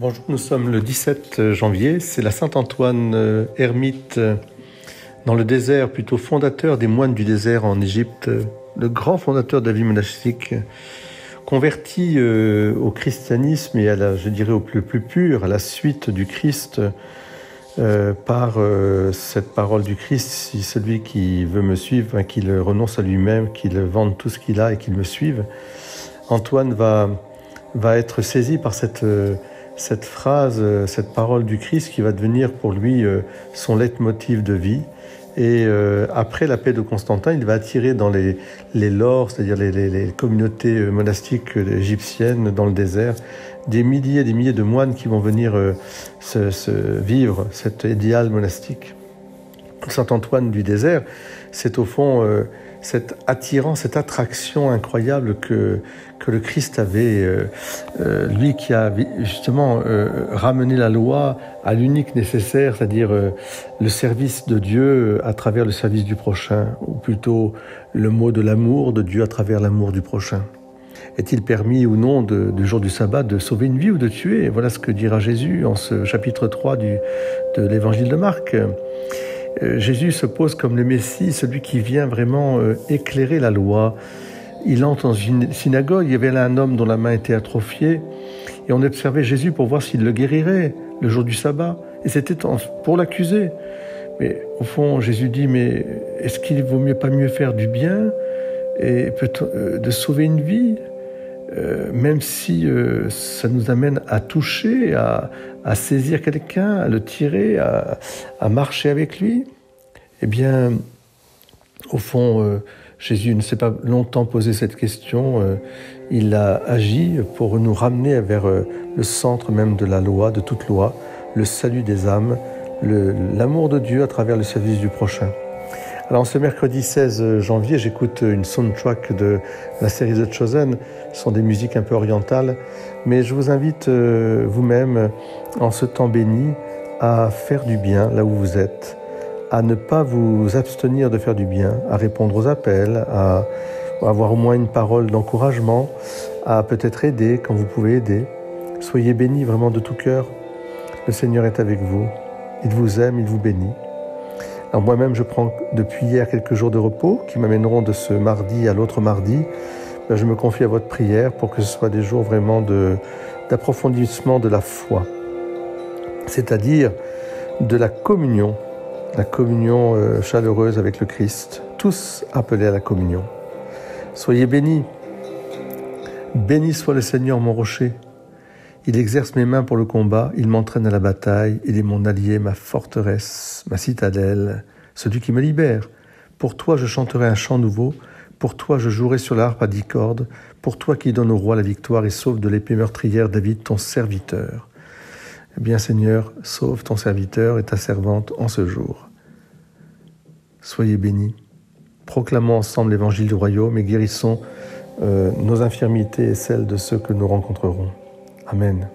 Bonjour, nous sommes le 17 janvier, c'est la Saint-Antoine ermite dans le désert, plutôt fondateur des moines du désert en Égypte, le grand fondateur de la vie monastique, converti au christianisme et je dirais au plus pur, à la suite du Christ, par cette parole du Christ: si celui qui veut me suivre, qu'il renonce à lui-même, qu'il vende tout ce qu'il a et qu'il me suive. Antoine va être saisi par cette phrase, cette parole du Christ qui va devenir pour lui son leitmotiv de vie. Et après la paix de Constantin, il va attirer dans les lores, c'est-à-dire les communautés monastiques égyptiennes dans le désert, des milliers et des milliers de moines qui vont venir vivre cet idéal monastique. Saint Antoine du désert, c'est au fond cette attirance, cette attraction incroyable que le Christ avait, lui qui a justement ramené la loi à l'unique nécessaire, c'est-à-dire le service de Dieu à travers le service du prochain, ou plutôt le mot de l'amour de Dieu à travers l'amour du prochain. Est-il permis ou non du jour du sabbat de sauver une vie ou de tuer? Voilà ce que dira Jésus en ce chapitre 3 de l'évangile de Marc. Jésus se pose comme le Messie, celui qui vient vraiment éclairer la loi. Il entre dans une synagogue, il y avait là un homme dont la main était atrophiée, et on observait Jésus pour voir s'il le guérirait le jour du sabbat, et c'était pour l'accuser. Mais au fond, Jésus dit: mais est-ce qu'il vaut pas mieux faire du bien et de sauver une vie, même si ça nous amène à toucher, à saisir quelqu'un, à le tirer, à marcher avec lui? Eh bien, au fond, Jésus ne s'est pas longtemps posé cette question. Il a agi pour nous ramener vers le centre même de la loi, de toute loi, le salut des âmes, l'amour de Dieu à travers le service du prochain. Alors, ce mercredi 16 janvier, j'écoute une soundtrack de la série The Chosen. Ce sont des musiques un peu orientales, mais je vous invite vous-même, en ce temps béni, à faire du bien là où vous êtes, à ne pas vous abstenir de faire du bien, à répondre aux appels, à avoir au moins une parole d'encouragement, à peut-être aider quand vous pouvez aider. Soyez bénis vraiment de tout cœur. Le Seigneur est avec vous. Il vous aime, il vous bénit. Alors moi-même, je prends depuis hier quelques jours de repos qui m'amèneront de ce mardi à l'autre mardi. Je me confie à votre prière pour que ce soit des jours vraiment d'approfondissement de la foi, c'est-à-dire de la communion chaleureuse avec le Christ, tous appelés à la communion. Soyez bénis. Béni soit le Seigneur, mon rocher. Il exerce mes mains pour le combat, il m'entraîne à la bataille, il est mon allié, ma forteresse, ma citadelle, celui qui me libère. Pour toi, je chanterai un chant nouveau, pour toi, je jouerai sur la harpe à 10 cordes, pour toi qui donne au roi la victoire et sauve de l'épée meurtrière David, ton serviteur. Eh bien, Seigneur, sauve ton serviteur et ta servante en ce jour. Soyez bénis. Proclamons ensemble l'évangile du royaume et guérissons nos infirmités et celles de ceux que nous rencontrerons. Amen.